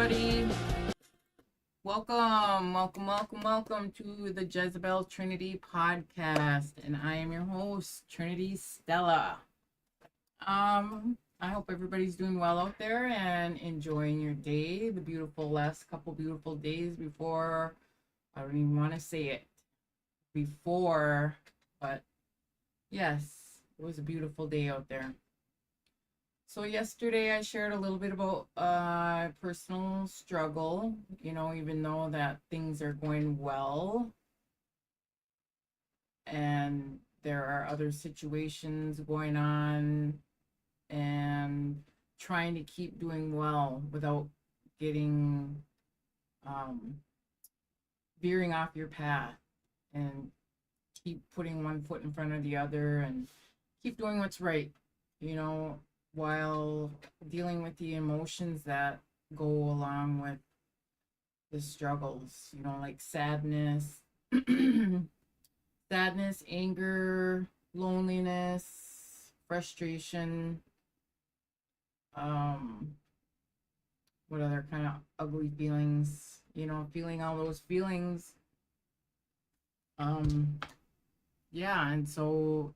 everybody. Welcome to the Jezebelle Trinity Podcast. And I am your host, Trinity Stella. I hope everybody's doing well out there and enjoying your day. The last couple beautiful days before, I don't even want to say it before, but yes, it was a beautiful day out there. So yesterday I shared a little bit about personal struggle, even though that things are going well and there are other situations going on and trying to keep doing well without getting veering off your path and keep putting one foot in front of the other and keep doing what's right, while dealing with the emotions that go along with the struggles, like sadness, anger, loneliness, frustration, what other kind of ugly feelings, feeling all those feelings. And so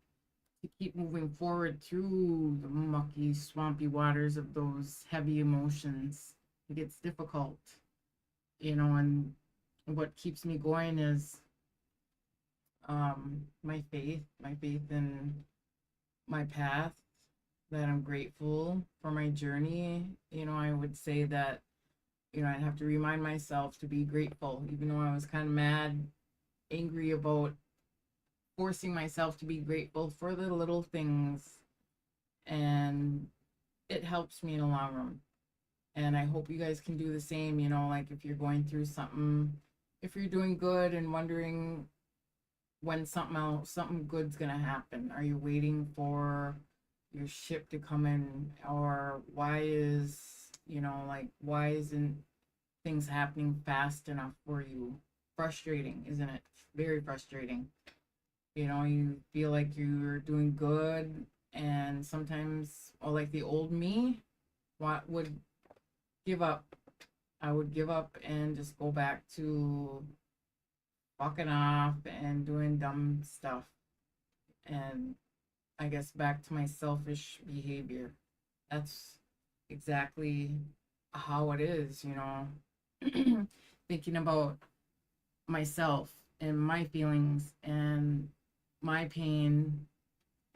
to keep moving forward through the mucky, swampy waters of those heavy emotions, it gets difficult, and what keeps me going is my faith in my path, that I'm grateful for my journey. I would say that, I'd have to remind myself to be grateful, even though I was kind of mad, angry about forcing myself to be grateful for the little things, and it helps me in the long run. And I hope you guys can do the same, like if you're going through something, if you're doing good and wondering when something good's gonna happen. Are you waiting for your ship to come in? Or why isn't things happening fast enough for you? Frustrating, isn't it? Very frustrating. You feel like you're doing good, and sometimes, or like the old me, would give up. I would give up and just go back to fucking off and doing dumb stuff, and I guess back to my selfish behavior. That's exactly how it is, thinking about myself and my feelings and my pain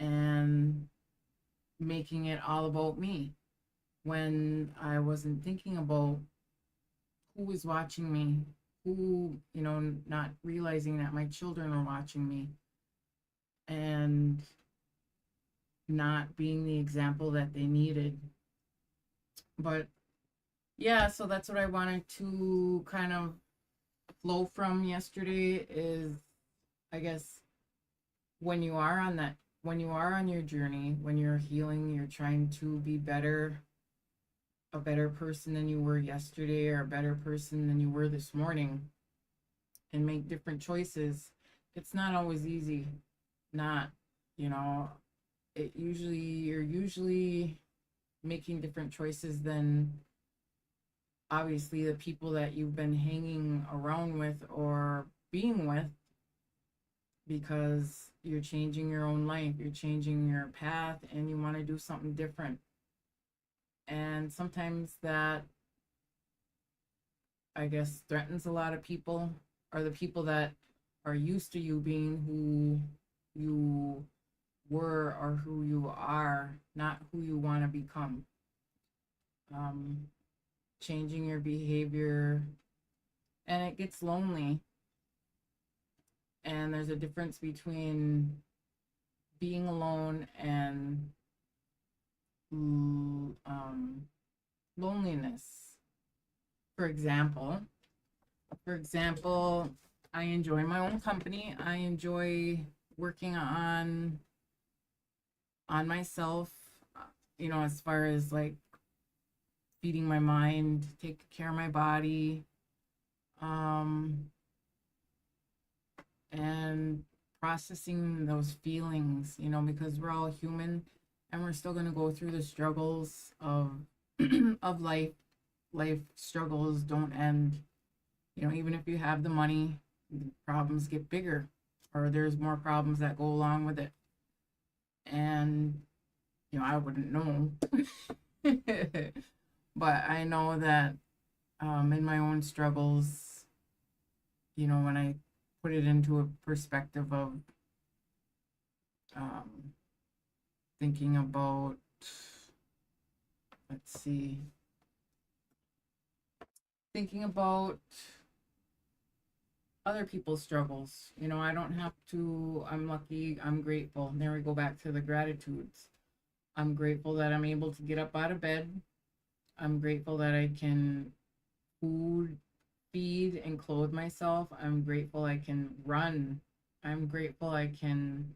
and making it all about me when I wasn't thinking about who was watching me, who, not realizing that my children are watching me and not being the example that they needed. But yeah, so that's what I wanted to kind of flow from yesterday is, I guess, when you are on your journey, when you're healing, you're trying to be a better person than you were yesterday, or a better person than you were this morning, and make different choices. It's not always easy. Not, you're usually making different choices than obviously the people that you've been hanging around with or being with, because you're changing your own life, you're changing your path, and you want to do something different. And sometimes that, I guess, threatens a lot of people, or the people that are used to you being who you were or who you are, not who you want to become. Changing your behavior, and it gets lonely. And there's a difference between being alone and loneliness. For example, I enjoy my own company. I enjoy working on myself, as far as like feeding my mind, taking care of my body, and processing those feelings, because we're all human and we're still going to go through the struggles of of life. life struggles don't end. Even if you have the money, the problems get bigger, or there's more problems that go along with it. And, I wouldn't know. But I know that in my own struggles, when I put it into a perspective of um, thinking about, let's see, thinking about other people's struggles. I don't have to, I'm lucky, I'm grateful. And there we go back to the gratitudes. I'm grateful that I'm able to get up out of bed. I'm grateful that I can food, feed, and clothe myself. I'm grateful I can run. I'm grateful I can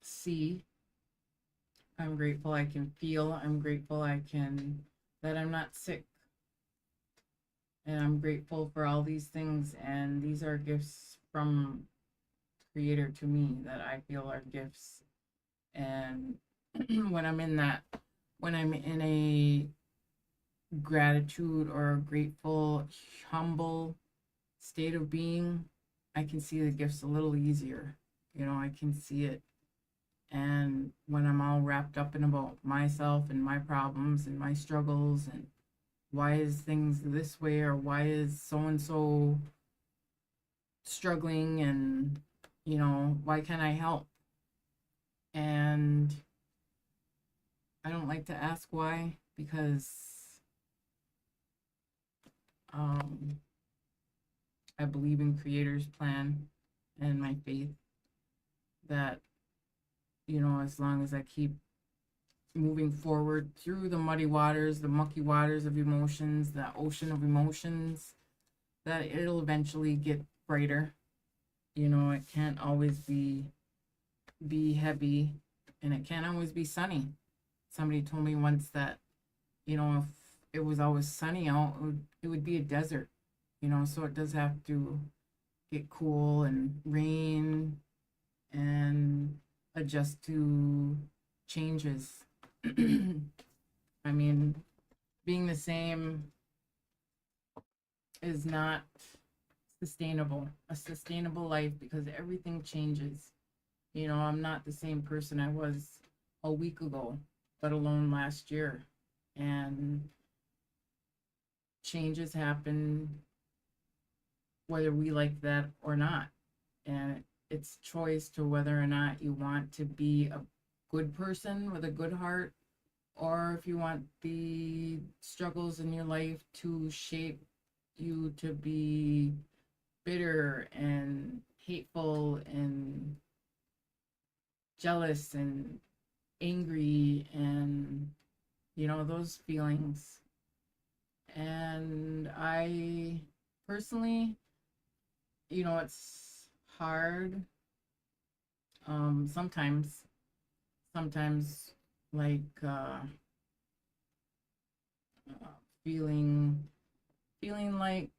see. I'm grateful I can feel. I'm grateful that I'm not sick. And I'm grateful for all these things. And these are gifts from Creator to me that I feel are gifts. And when I'm in that, when I'm in a gratitude or a grateful, humble state of being, I can see the gifts a little easier. I can see it. And when I'm all wrapped up in about myself and my problems and my struggles and why is things this way or why is so and so struggling and why can't I help? And I don't like to ask why because um, I believe in Creator's plan and my faith that as long as I keep moving forward through the muddy waters, the mucky waters of emotions, the ocean of emotions, that it'll eventually get brighter. It can't always be heavy, and it can't always be sunny. Somebody told me once that, if it was always sunny out, it would be a desert. So it does have to get cool and rain and adjust to changes. I mean, being the same is not sustainable. A sustainable life because everything changes. I'm not the same person I was a week ago, let alone last year. And changes happen whether we like that or not. And it's choice to whether or not you want to be a good person with a good heart, or if you want the struggles in your life to shape you to be bitter and hateful and jealous and angry and those feelings. And I personally, it's hard sometimes like uh, feeling like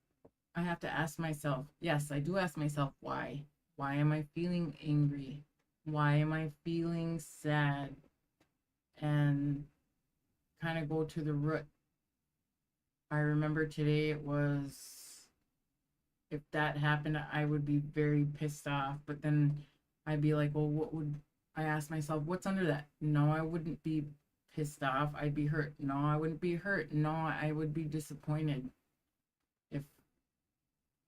I have to ask myself. Yes, I do ask myself why am I feeling angry, why am I feeling sad, and kind of go to the root. I remember today it was, if that happened I would be very pissed off, but then I'd be like, well, what would I ask myself, what's under that? No, I wouldn't be pissed off, I'd be hurt. No, I wouldn't be hurt. No, I would be disappointed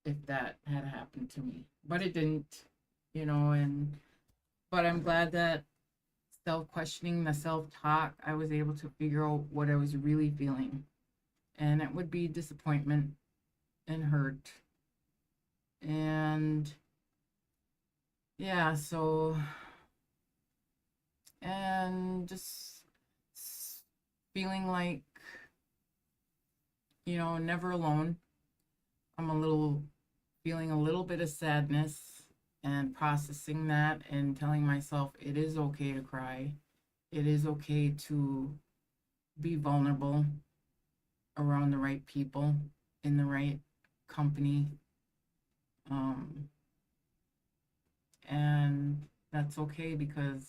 if that had happened to me, but it didn't. And but I'm glad that self-questioning, the self-talk, I was able to figure out what I was really feeling, and it would be disappointment and hurt. And yeah, so, and just feeling like, never alone. I'm feeling a little bit of sadness and processing that and telling myself it is okay to cry. It is okay to be vulnerable around the right people, in the right company. Um, and that's okay because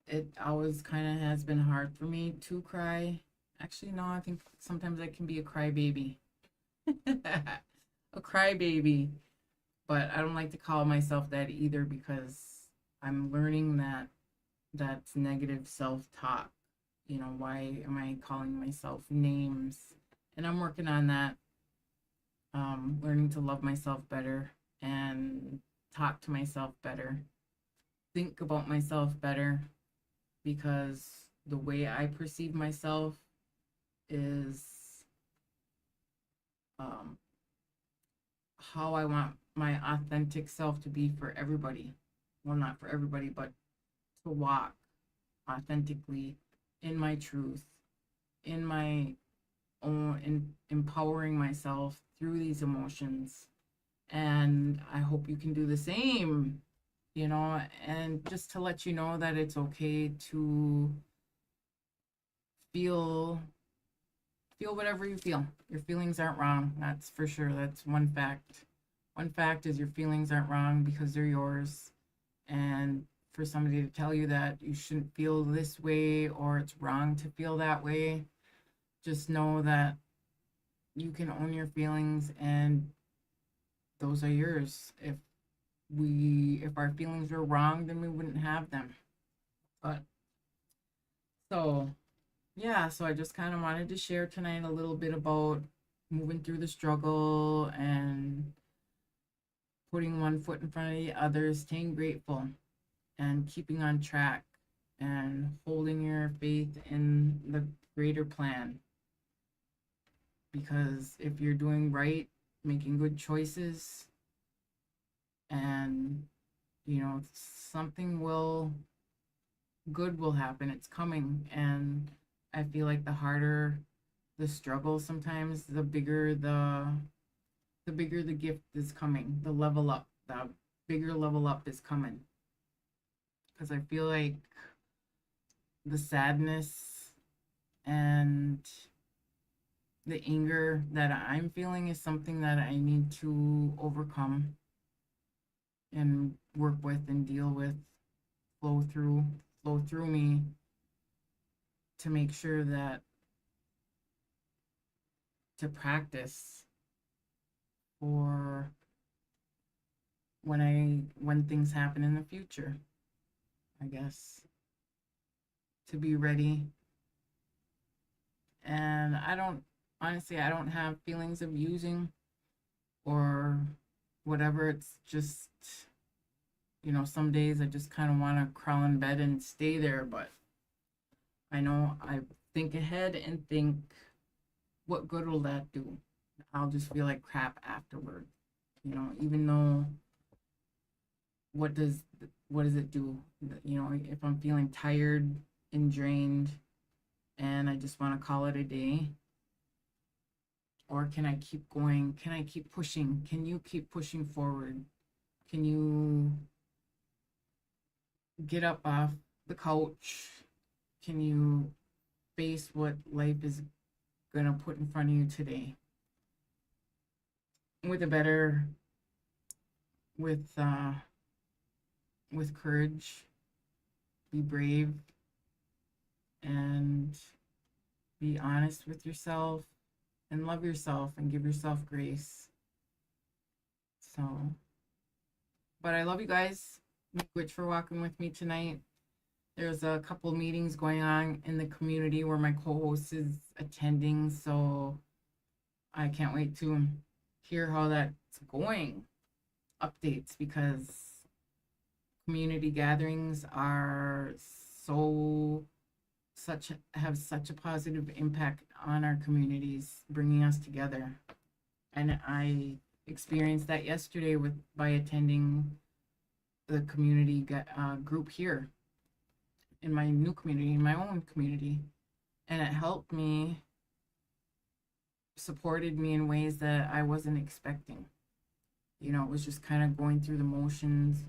it always kind of has been hard for me to cry. Actually, no, I think sometimes I can be a crybaby. A crybaby. But I don't like to call myself that either because I'm learning that that's negative self talk. You know, why am I calling myself names? And I'm working on that, learning to love myself better and talk to myself better, think about myself better, because the way I perceive myself is um, how I want my authentic self to be for everybody. Well, not for everybody, but to walk authentically in my truth, in my own, in empowering myself through these emotions. And I hope you can do the same, you know, and just to let you know that it's okay to feel whatever you feel. Your feelings aren't wrong. That's for sure. That's one fact. One fact is your feelings aren't wrong because they're yours. And for somebody to tell you that you shouldn't feel this way or it's wrong to feel that way, just know that you can own your feelings and those are yours. If our feelings were wrong, then we wouldn't have them. But so yeah, so I just kind of wanted to share tonight a little bit about moving through the struggle and putting one foot in front of the other, staying grateful and keeping on track and holding your faith in the greater plan. Because if you're doing right, making good choices, and you know, something will good will happen. It's coming. And I feel like the harder the struggle sometimes, the bigger the gift is coming, the level up, the bigger level up is coming. Because I feel like the sadness and the anger that I'm feeling is something that I need to overcome and work with and deal with, flow through, flow through me to make sure that to practice for when things happen in the future, I guess, to be ready. And I don't honestly I don't have feelings of using or whatever. It's just, you know, some days I just kind of want to crawl in bed and stay there, but I know I think ahead and think, what good will that do? I'll just feel like crap afterward. You know, even though what does what does it do? You know, if I'm feeling tired and drained and I just want to call it a day, or can I keep going? Can I keep pushing? Can you keep pushing forward? Can you get up off the couch? Can you face what life is gonna put in front of you today with a better with uh with courage, be brave and be honest with yourself and love yourself and give yourself grace. So, but I love you guys. Thank you for walking with me tonight. There's a couple meetings going on in the community where my co-host is attending, so I can't wait to hear how that's going. Updates, because community gatherings are so such have such a positive impact on our communities, bringing us together. And I experienced that yesterday with by attending the community group here in my new community, in my own community, and it helped me, supported me in ways that I wasn't expecting. You know, it was just kind of going through the motions,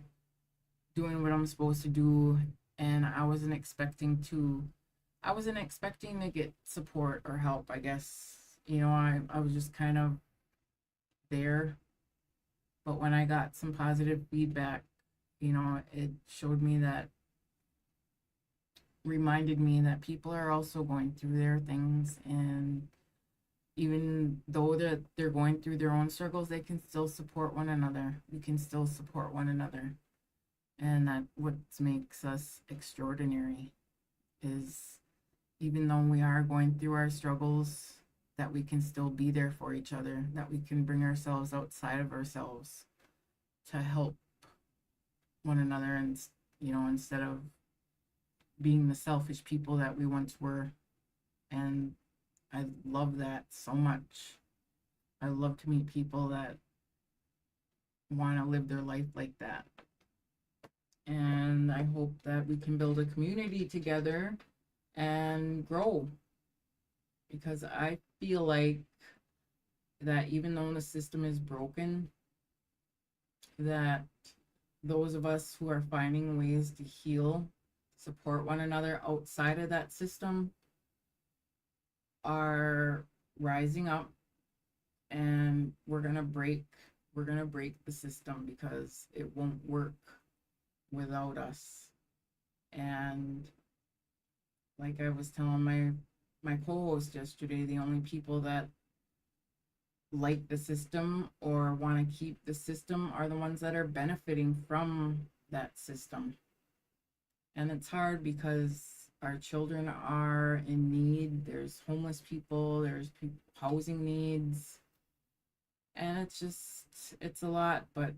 doing what I'm supposed to do, and I wasn't expecting to get support or help, I guess. You know, I was just kind of there. But when I got some positive feedback, you know, it showed me that reminded me that people are also going through their things, and even though that they're going through their own struggles, they can still support one another. We can still support one another. And that what makes us extraordinary is, even though we are going through our struggles, that we can still be there for each other, that we can bring ourselves outside of ourselves to help one another, and instead of being the selfish people that we once were. And I love that so much. I love to meet people that want to live their life like that. And I hope that we can build a community together and grow, because I feel like that even though the system is broken, that those of us who are finding ways to heal, support one another outside of that system, are rising up, and we're gonna break the system, because it won't work without us. And like I was telling my co-host yesterday, the only people that like the system or want to keep the system are the ones that are benefiting from that system. And it's hard because our children are in need. There's homeless people, there's housing needs, and it's a lot. But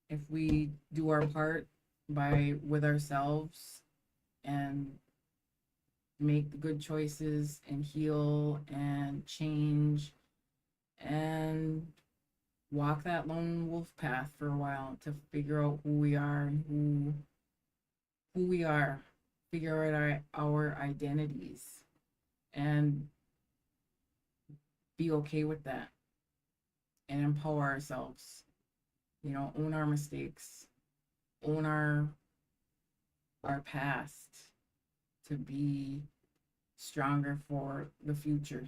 if we do our part with ourselves and make the good choices and heal and change and walk that lone wolf path for a while to figure out who we are and who we are, figure out our identities, and be okay with that, and empower ourselves, own our mistakes, own our past, to be stronger for the future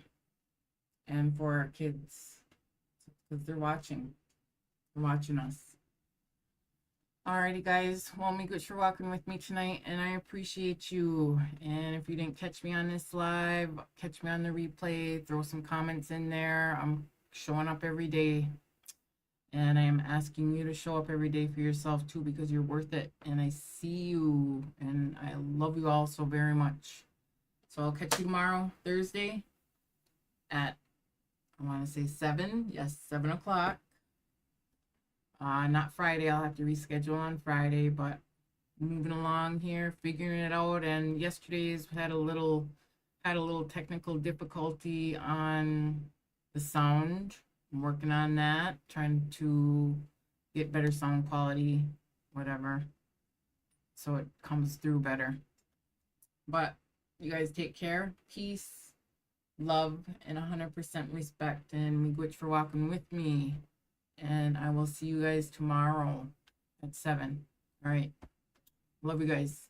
and for our kids, because they're watching us. Alrighty, guys. Well, me good for walking with me tonight, and I appreciate you. And if you didn't catch me on this live, catch me on the replay. Throw some comments in there. I'm showing up every day, and I am asking you to show up every day for yourself too, because you're worth it. And I see you, and I love you all so very much. So I'll catch you tomorrow, Thursday, at, I want to say 7. Yes, 7 o'clock. Not Friday. I'll have to reschedule on Friday, but moving along here, figuring it out. And yesterday's had a little technical difficulty on the sound. I'm working on that, trying to get better sound quality, whatever, so it comes through better. But you guys take care, peace, love, and 100% respect. And me gwitch for walking with me. And I will see you guys tomorrow at 7. All right. Love you guys.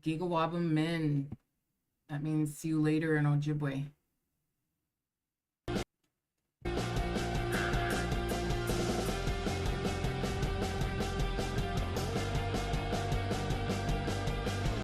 Gigawabba Min. That means see you later in Ojibwe.